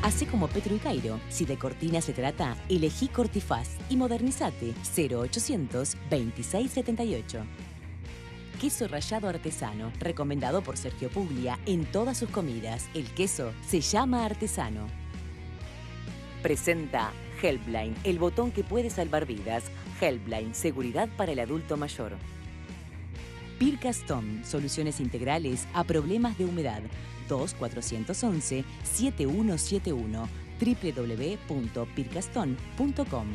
Hacé como Petro y Cairo. Si de cortina se trata, elegí Cortifaz y modernizate. 0800 2678. Queso rallado artesano, recomendado por Sergio Puglia en todas sus comidas. El queso se llama artesano. Presenta Helpline, el botón que puede salvar vidas. Helpline, seguridad para el adulto mayor. Pircaston, soluciones integrales a problemas de humedad. 2-411-7171, www.pircaston.com.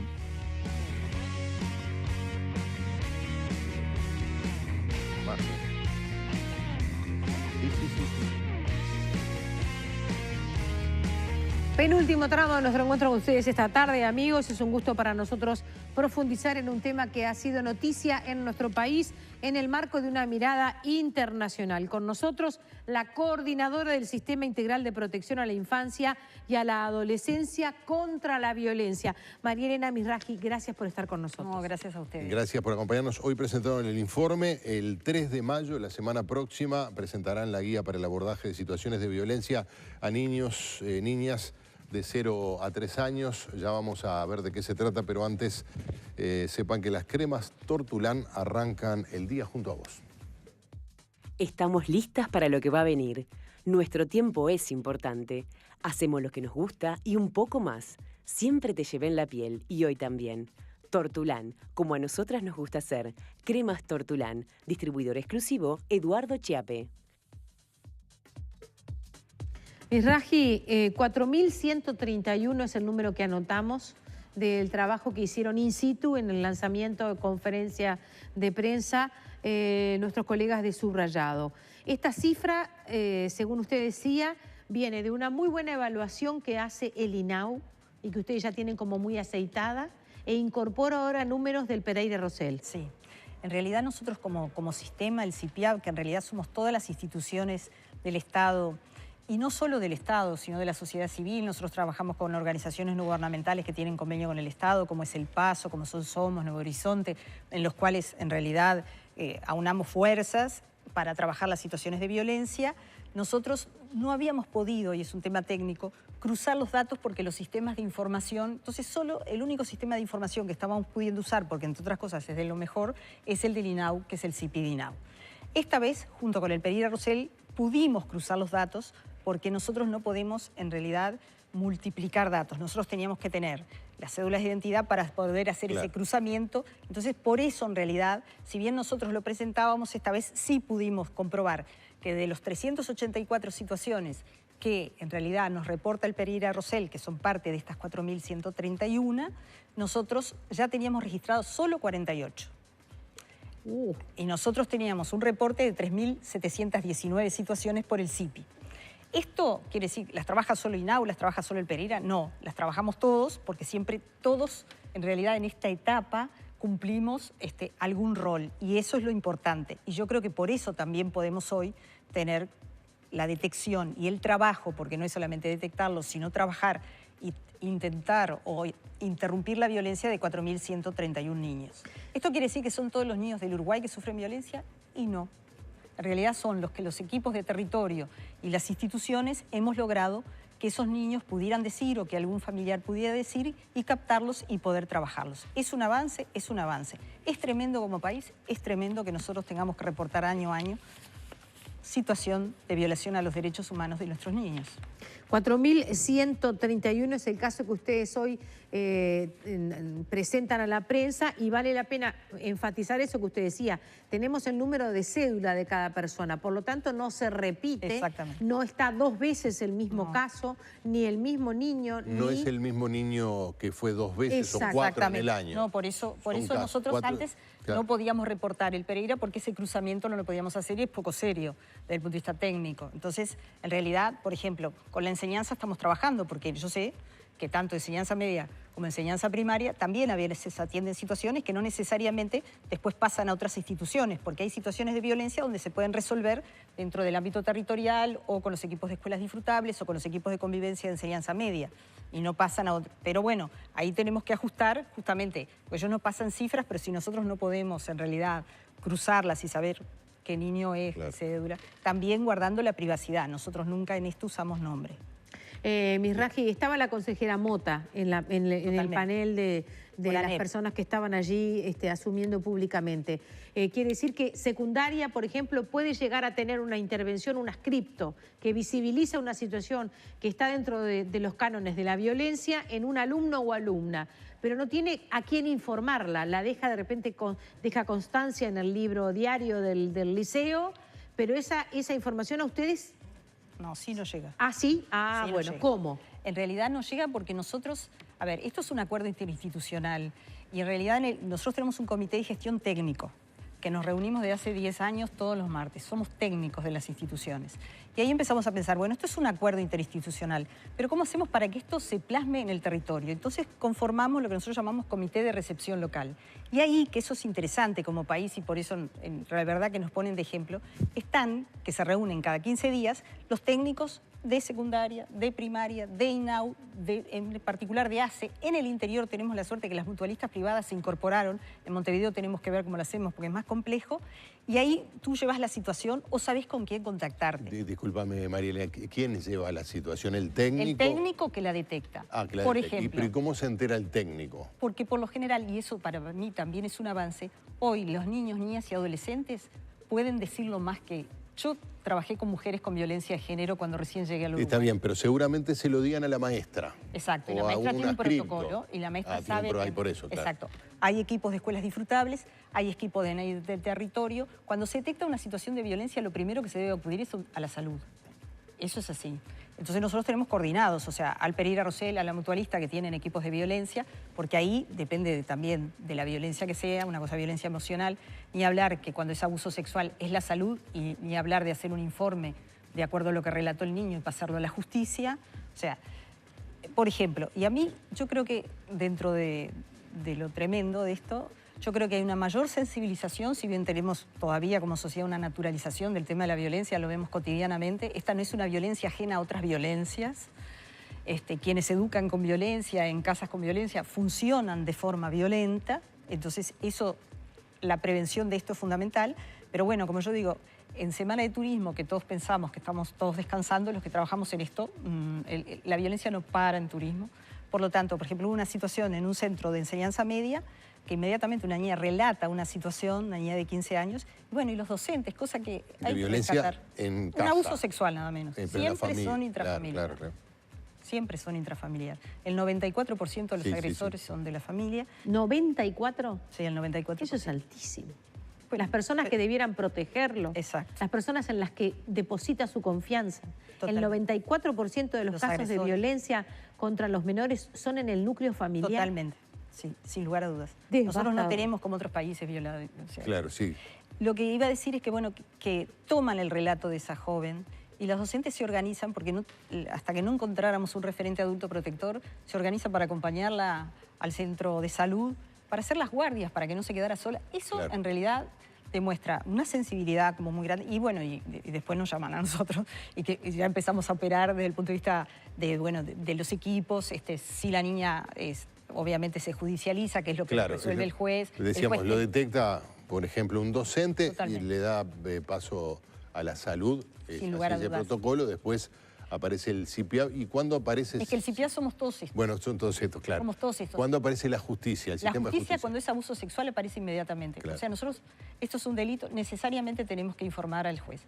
Penúltimo tramo de nuestro encuentro con ustedes esta tarde, amigos. Es un gusto para nosotros profundizar en un tema que ha sido noticia en nuestro país en el marco de una mirada internacional. Con nosotros, la coordinadora del Sistema Integral de Protección a la Infancia y a la Adolescencia contra la Violencia. María Elena Mizrahi, gracias por estar con nosotros. No, gracias a ustedes. Gracias por acompañarnos. Hoy presentaron el informe. El 3 de mayo, la semana próxima, presentarán la guía para el abordaje de situaciones de violencia a niños, niñas de 0 a 3 años. Ya vamos a ver de qué se trata, pero antes sepan que las cremas Tortulán arrancan el día junto a vos. Estamos listas para lo que va a venir. Nuestro tiempo es importante. Hacemos lo que nos gusta y un poco más. Siempre te llevé en la piel y hoy también. Tortulán, como a nosotras nos gusta hacer. Cremas Tortulán, distribuidor exclusivo Eduardo Chiape. Mizrahi, 4.131 es el número que anotamos del trabajo que hicieron in situ en el lanzamiento de conferencia de prensa nuestros colegas de Subrayado. Esta cifra, según usted decía, viene de una muy buena evaluación que hace el INAU y que ustedes ya tienen como muy aceitada e incorpora ahora números del Pereira Rosell. Sí, en realidad nosotros como sistema, el CIPIAB, que en realidad somos todas las instituciones del Estado, y no solo del Estado, sino de la sociedad civil. Nosotros trabajamos con organizaciones no gubernamentales que tienen convenio con el Estado, como es El Paso, como son Somos, Nuevo Horizonte, en los cuales en realidad aunamos fuerzas para trabajar las situaciones de violencia. Nosotros no habíamos podido, y es un tema técnico, cruzar los datos porque los sistemas de información, entonces solo el único sistema de información que estábamos pudiendo usar, porque entre otras cosas es de lo mejor, es el del INAU, que es el CIPI-DINAU. Esta vez, junto con el Pereira Rosell, pudimos cruzar los datos porque nosotros no podemos, en realidad, multiplicar datos. Nosotros teníamos que tener las cédulas de identidad para poder hacer ese cruzamiento. Entonces, por eso, en realidad, si bien nosotros lo presentábamos, esta vez sí pudimos comprobar que de los 384 situaciones que en realidad nos reporta el Pereira Rosell, que son parte de estas 4.131, nosotros ya teníamos registrados solo 48. Y nosotros teníamos un reporte de 3.719 situaciones por el CIPI. ¿Esto quiere decir, las trabaja solo INAU, las trabaja solo el Pereira? No, las trabajamos todos, porque siempre todos, en realidad, en esta etapa cumplimos algún rol, y eso es lo importante. Y yo creo que por eso también podemos hoy tener la detección y el trabajo, porque no es solamente detectarlo, sino trabajar e intentar o interrumpir la violencia de 4.131 niños. ¿Esto quiere decir que son todos los niños del Uruguay que sufren violencia? Y no. En realidad son los que los equipos de territorio y las instituciones hemos logrado que esos niños pudieran decir o que algún familiar pudiera decir y captarlos y poder trabajarlos. Es un avance, es un avance. Es tremendo como país, es tremendo que nosotros tengamos que reportar año a año situación de violación a los derechos humanos de nuestros niños. 4.131 es el caso que ustedes hoy presentan a la prensa, y vale la pena enfatizar eso que usted decía. Tenemos el número de cédula de cada persona, por lo tanto no se repite, no está dos veces el mismo caso, ni el mismo niño. No es el mismo niño que fue dos veces o cuatro en el año. No, por eso nosotros antes no podíamos reportar el Pereira porque ese cruzamiento no lo podíamos hacer y es poco serio desde el punto de vista técnico. Entonces, en realidad, por ejemplo, con la enseñanza estamos trabajando porque yo sé que tanto enseñanza media como enseñanza primaria también a veces se atienden situaciones que no necesariamente después pasan a otras instituciones, porque hay situaciones de violencia donde se pueden resolver dentro del ámbito territorial o con los equipos de escuelas disfrutables o con los equipos de convivencia de enseñanza media y no pasan a otro. Pero bueno, ahí tenemos que ajustar justamente, pues ellos no pasan cifras, pero si nosotros no podemos en realidad cruzarlas y saber qué niño es, qué cédula, también guardando la privacidad. Nosotros nunca en esto usamos nombre. Misraji, estaba la consejera Mota en el panel de las personas que estaban allí asumiendo públicamente. Quiere decir que secundaria, por ejemplo, puede llegar a tener una intervención, un ascripto, que visibiliza una situación que está dentro de los cánones de la violencia en un alumno o alumna, pero no tiene a quién informarla, la deja de repente, deja constancia en el libro diario del liceo, pero esa información a ustedes... No, sí no llega. ¿Ah, sí? Ah, sí, bueno, no ¿cómo? En realidad no llega porque nosotros, a ver, esto es un acuerdo interinstitucional y en realidad nosotros tenemos un comité de gestión técnico que nos reunimos desde hace 10 años todos los martes. Somos técnicos de las instituciones. Y ahí empezamos a pensar, bueno, esto es un acuerdo interinstitucional, pero ¿cómo hacemos para que esto se plasme en el territorio? Entonces conformamos lo que nosotros llamamos Comité de Recepción Local. Y ahí, que eso es interesante como país y por eso la verdad que nos ponen de ejemplo, que se reúnen cada 15 días, los técnicos de secundaria, de primaria, de INAU, en particular de ACE. En el interior tenemos la suerte que las mutualistas privadas se incorporaron. En Montevideo tenemos que ver cómo lo hacemos porque es más complejo. Y ahí tú llevas la situación o sabés con quién contactarte. Discúlpame, Marielena, ¿quién lleva la situación? ¿El técnico? El técnico que la detecta. Ah, claro. Por ejemplo. ¿Y cómo se entera el técnico? Porque por lo general, y eso para mí también es un avance, hoy los niños, niñas y adolescentes pueden decirlo más que... Yo trabajé con mujeres con violencia de género cuando recién llegué al Uruguay. Está bien, pero seguramente se lo digan a la maestra. Exacto, y la maestra tiene un protocolo y la maestra sabe... Hay por eso, claro. Exacto. Hay equipos de escuelas disfrutables, hay equipos del territorio. Cuando se detecta una situación de violencia, lo primero que se debe acudir es a la salud. Eso es así. Entonces nosotros tenemos coordinados, o sea, al Pereira Rosell, a la mutualista, que tienen equipos de violencia, porque ahí depende también de la violencia que sea, una cosa violencia emocional, ni hablar que cuando es abuso sexual es la salud, y ni hablar de hacer un informe de acuerdo a lo que relató el niño y pasarlo a la justicia. O sea, por ejemplo, y a mí yo creo que dentro de lo tremendo de esto, yo creo que hay una mayor sensibilización, si bien tenemos todavía como sociedad una naturalización del tema de la violencia, lo vemos cotidianamente. Esta no es una violencia ajena a otras violencias. Quienes educan con violencia, en casas con violencia, funcionan de forma violenta. Entonces, la prevención de esto es fundamental. Pero bueno, como yo digo, en Semana de Turismo, que todos pensamos que estamos todos descansando, los que trabajamos en esto, la violencia no para en turismo. Por lo tanto, por ejemplo, hubo una situación en un centro de enseñanza media que inmediatamente una niña relata una situación, una niña de 15 años, y bueno, y los docentes, cosa que hay que rescatar. En casa. Un abuso sexual nada menos. Siempre son intrafamiliares. Claro. Siempre son intrafamiliares. El 94% de los agresores son de la familia. ¿94? Sí, el 94%. Eso es altísimo. Las personas que debieran protegerlo. Exacto. Las personas en las que deposita su confianza. Totalmente. El 94% de los casos agresores de violencia contra los menores son en el núcleo familiar. Totalmente. Sí, sin lugar a dudas. Nosotros no tenemos como otros países violados. O sea, claro, sí. Lo que iba a decir es que, bueno, que toman el relato de esa joven y los docentes se organizan porque hasta que no encontráramos un referente adulto protector, se organizan para acompañarla al centro de salud, para hacer las guardias, para que no se quedara sola. Eso en realidad demuestra una sensibilidad como muy grande y bueno, y después nos llaman a nosotros y que ya empezamos a operar desde el punto de vista de los equipos, si la niña obviamente se judicializa, que es lo que resuelve el juez. Decíamos, lo detecta, por ejemplo, un docente. Totalmente. Y le da paso a la salud, sin lugar a dudas. ese protocolo, después aparece el CIPIA. ¿Y cuándo aparece? Es que el CIPIA somos todos estos. Bueno, son todos estos, claro. Somos todos estos. ¿Cuándo aparece la justicia? La justicia, cuando es abuso sexual, aparece inmediatamente. Claro. O sea, nosotros, esto es un delito, necesariamente tenemos que informar al juez.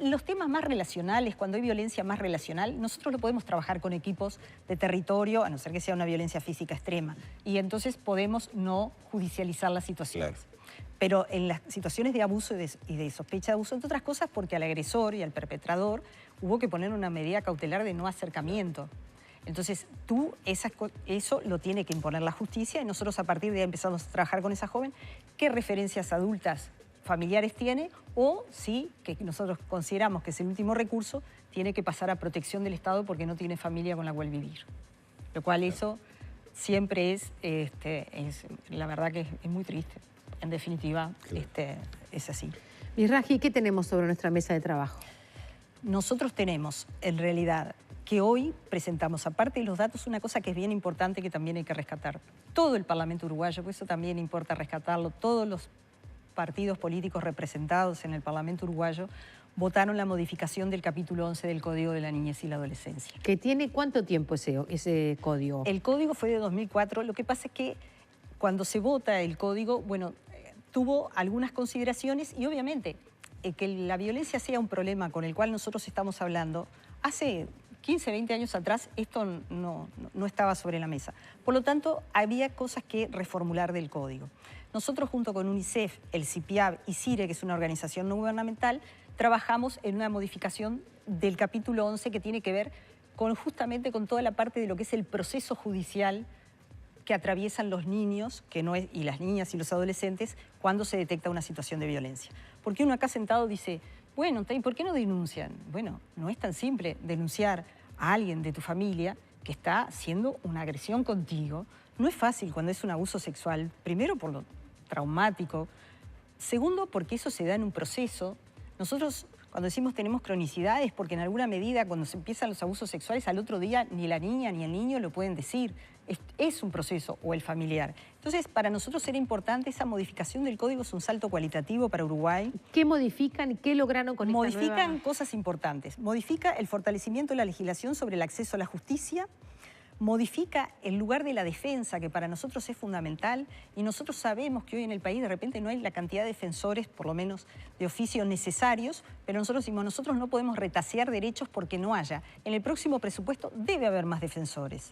Los temas más relacionales, cuando hay violencia más relacional, nosotros lo podemos trabajar con equipos de territorio, a no ser que sea una violencia física extrema. Y entonces podemos no judicializar las situaciones. Claro. Pero en las situaciones de abuso y de sospecha de abuso, entre otras cosas, porque al agresor y al perpetrador hubo que poner una medida cautelar de no acercamiento. Entonces, eso lo tiene que imponer la justicia y nosotros a partir de ahí empezamos a trabajar con esa joven, qué referencias adultas familiares tiene o si, que nosotros consideramos que es el último recurso, tiene que pasar a protección del Estado porque no tiene familia con la cual vivir. Lo cual eso siempre la verdad que es muy triste. En definitiva, es así. Misraji, ¿qué tenemos sobre nuestra mesa de trabajo? Nosotros tenemos, en realidad, que hoy presentamos, aparte de los datos, una cosa que es bien importante que también hay que rescatar. Todo el Parlamento uruguayo, pues eso también importa rescatarlo, todos los partidos políticos representados en el Parlamento uruguayo, votaron la modificación del capítulo 11 del Código de la Niñez y la Adolescencia. ¿Que tiene cuánto tiempo ese código? El código fue de 2004. Lo que pasa es que cuando se vota el código, bueno, tuvo algunas consideraciones y obviamente que la violencia sea un problema con el cual nosotros estamos hablando, hace 15, 20 años atrás esto no estaba sobre la mesa. Por lo tanto, había cosas que reformular del código. Nosotros junto con UNICEF, el CIPIAB y CIRE, que es una organización no gubernamental, trabajamos en una modificación del capítulo 11 que tiene que ver justamente con toda la parte de lo que es el proceso judicial que atraviesan los niños y las niñas y los adolescentes cuando se detecta una situación de violencia. Porque uno acá sentado dice, bueno, ¿y por qué no denuncian? Bueno, no es tan simple denunciar a alguien de tu familia que está haciendo una agresión contigo. No es fácil cuando es un abuso sexual, primero por lo traumático, segundo porque eso se da en un proceso. Nosotros cuando decimos tenemos cronicidades, porque en alguna medida cuando se empiezan los abusos sexuales al otro día ni la niña ni el niño lo pueden decir. Es un proceso, o el familiar. Entonces, para nosotros era importante esa modificación del código, es un salto cualitativo para Uruguay. ¿Qué modifican y qué lograron con esta nueva? Modifican cosas importantes. Modifica el fortalecimiento de la legislación sobre el acceso a la justicia, modifica el lugar de la defensa, que para nosotros es fundamental, y nosotros sabemos que hoy en el país de repente no hay la cantidad de defensores, por lo menos de oficio, necesarios, pero nosotros decimos, nosotros no podemos retasear derechos porque no haya. En el próximo presupuesto debe haber más defensores.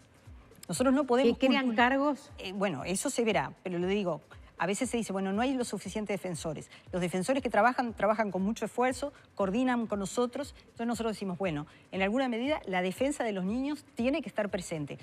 Nosotros no podemos... ¿Que crean cargos? Bueno, eso se verá, pero le digo, a veces se dice, bueno, no hay los suficientes defensores. Los defensores que trabajan con mucho esfuerzo, coordinan con nosotros, entonces nosotros decimos, bueno, en alguna medida la defensa de los niños tiene que estar presente.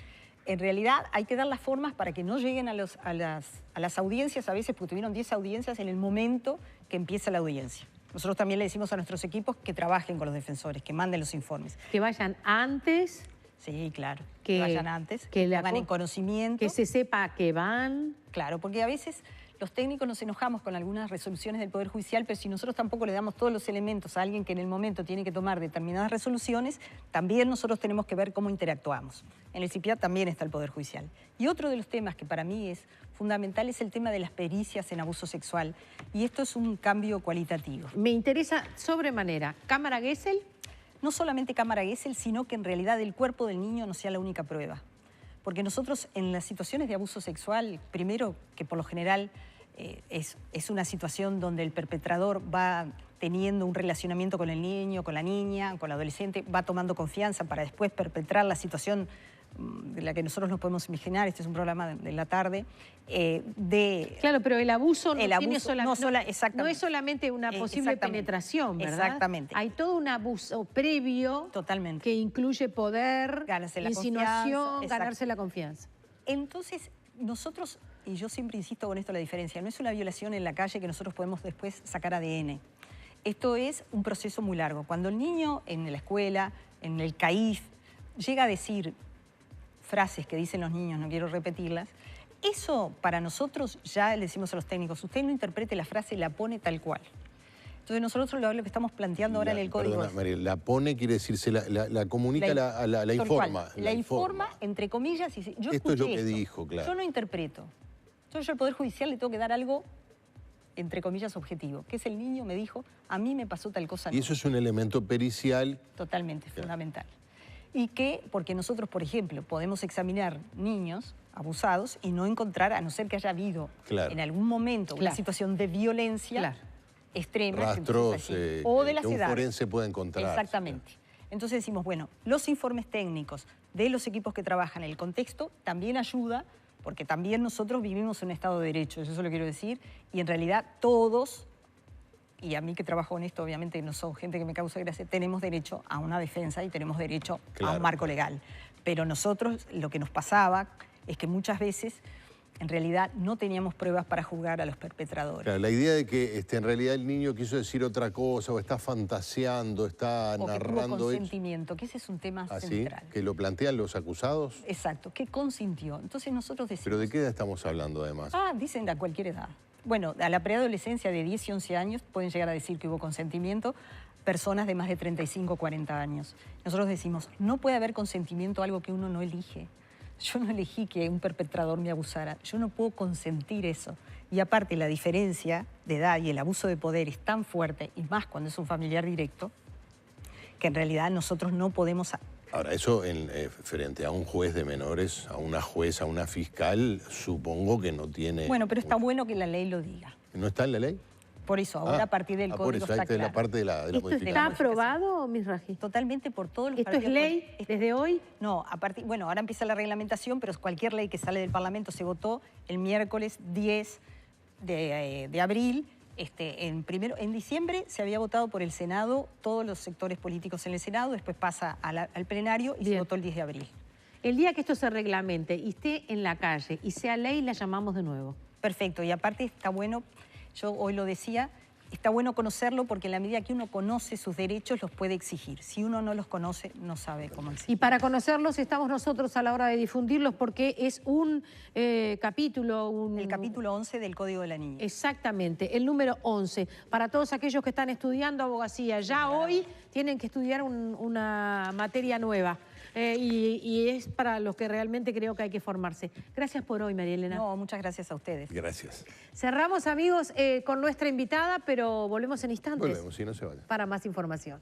En realidad hay que dar las formas para que no lleguen a las audiencias, a veces porque tuvieron 10 audiencias en el momento que empieza la audiencia. Nosotros también le decimos a nuestros equipos que trabajen con los defensores, que manden los informes. Que vayan antes... Sí, claro, que vayan antes, que hagan en conocimiento. Que se sepa a qué van. Claro, porque a veces los técnicos nos enojamos con algunas resoluciones del Poder Judicial, pero si nosotros tampoco le damos todos los elementos a alguien que en el momento tiene que tomar determinadas resoluciones, también nosotros tenemos que ver cómo interactuamos. En el CIPIAB también está el Poder Judicial. Y otro de los temas que para mí es fundamental es el tema de las pericias en abuso sexual. Y esto es un cambio cualitativo. Me interesa sobremanera. ¿Cámara Gesell? No solamente cámara Gesell, sino que en realidad el cuerpo del niño no sea la única prueba. Porque nosotros en las situaciones de abuso sexual, primero que por lo general es una situación donde el perpetrador va teniendo un relacionamiento con el niño, con la niña, con el adolescente, va tomando confianza para después perpetrar la situación de la que nosotros nos podemos imaginar, este es un programa de la tarde, Claro, pero el abuso no es solamente una posible penetración, ¿verdad? Exactamente. Hay todo un abuso previo. Totalmente. Que incluye poder, ganarse la insinuación, ganarse la confianza. Entonces, nosotros, y yo siempre insisto con esto la diferencia, no es una violación en la calle que nosotros podemos después sacar ADN. Esto es un proceso muy largo. Cuando el niño en la escuela, en el CAIF, llega a decir frases que dicen los niños, no quiero repetirlas, eso para nosotros ya le decimos a los técnicos, usted no interprete la frase, la pone tal cual. Entonces nosotros lo que estamos planteando ahora en el código... Perdona, María, la pone quiere decir, la comunica, la informa. La informa, entre comillas, y yo esto es lo que dijo, claro. Yo no interpreto. Entonces yo al Poder Judicial le tengo que dar algo, entre comillas, objetivo, que es el niño me dijo, a mí me pasó tal cosa. Y eso es un elemento pericial. Totalmente, fundamental. Y que, porque nosotros, por ejemplo, podemos examinar niños abusados y no encontrar, a no ser que haya habido en algún momento una situación de violencia extrema. Rastros o de las que un edades. forense puede encontrar. Exactamente. Entonces decimos, bueno, los informes técnicos de los equipos que trabajan en el contexto también ayuda, porque también nosotros vivimos en un Estado de Derecho, eso lo quiero decir, y en realidad todos, y a mí que trabajo en esto, obviamente no son gente que me causa gracia, tenemos derecho a una defensa y tenemos derecho a un marco legal. Pero nosotros, lo que nos pasaba es que muchas veces, en realidad, no teníamos pruebas para juzgar a los perpetradores. Claro, la idea de que en realidad el niño quiso decir otra cosa, o está fantaseando, está narrando... O que tuvo consentimiento, que ese es un tema central. ¿Que lo plantean los acusados? Exacto, que consintió. Entonces nosotros decimos... ¿Pero de qué edad estamos hablando, además? Dicen a cualquier edad. Bueno, a la preadolescencia de 10 y 11 años pueden llegar a decir que hubo consentimiento, personas de más de 35 o 40 años. Nosotros decimos, no puede haber consentimiento a algo que uno no elige. Yo no elegí que un perpetrador me abusara. Yo no puedo consentir eso. Y aparte, la diferencia de edad y el abuso de poder es tan fuerte, y más cuando es un familiar directo, que en realidad nosotros no podemos... Ahora, eso frente a un juez de menores, a una jueza, a una fiscal, supongo que no tiene... Bueno, pero está bueno que la ley lo diga. ¿No está en la ley? Por eso, ahora a partir del código por eso, está esta es la claro. parte de la ¿Esto modificación. está aprobado, Misraji? Totalmente por todos los ¿Esto es partidos ley políticos. desde hoy? No, bueno, ahora empieza la reglamentación, pero cualquier ley que sale del Parlamento se votó el miércoles 10 de abril. En diciembre se había votado por el Senado, todos los sectores políticos en el Senado, después pasa al plenario y se votó el 10 de abril. El día que esto se reglamente y esté en la calle y sea ley, la llamamos de nuevo. Perfecto, y aparte está bueno, yo hoy lo decía, está bueno conocerlo porque en la medida que uno conoce sus derechos los puede exigir. Si uno no los conoce, no sabe cómo exigir. Y para conocerlos estamos nosotros a la hora de difundirlos porque es un capítulo... El capítulo 11 del Código de la Niñez. Exactamente, el número 11. Para todos aquellos que están estudiando abogacía, ya hoy tienen que estudiar una materia nueva. Y es para los que realmente creo que hay que formarse. Gracias por hoy, María Elena. No, muchas gracias a ustedes. Gracias. Cerramos, amigos, con nuestra invitada, pero volvemos en instantes. Volvemos, si no se vayan. Para más información.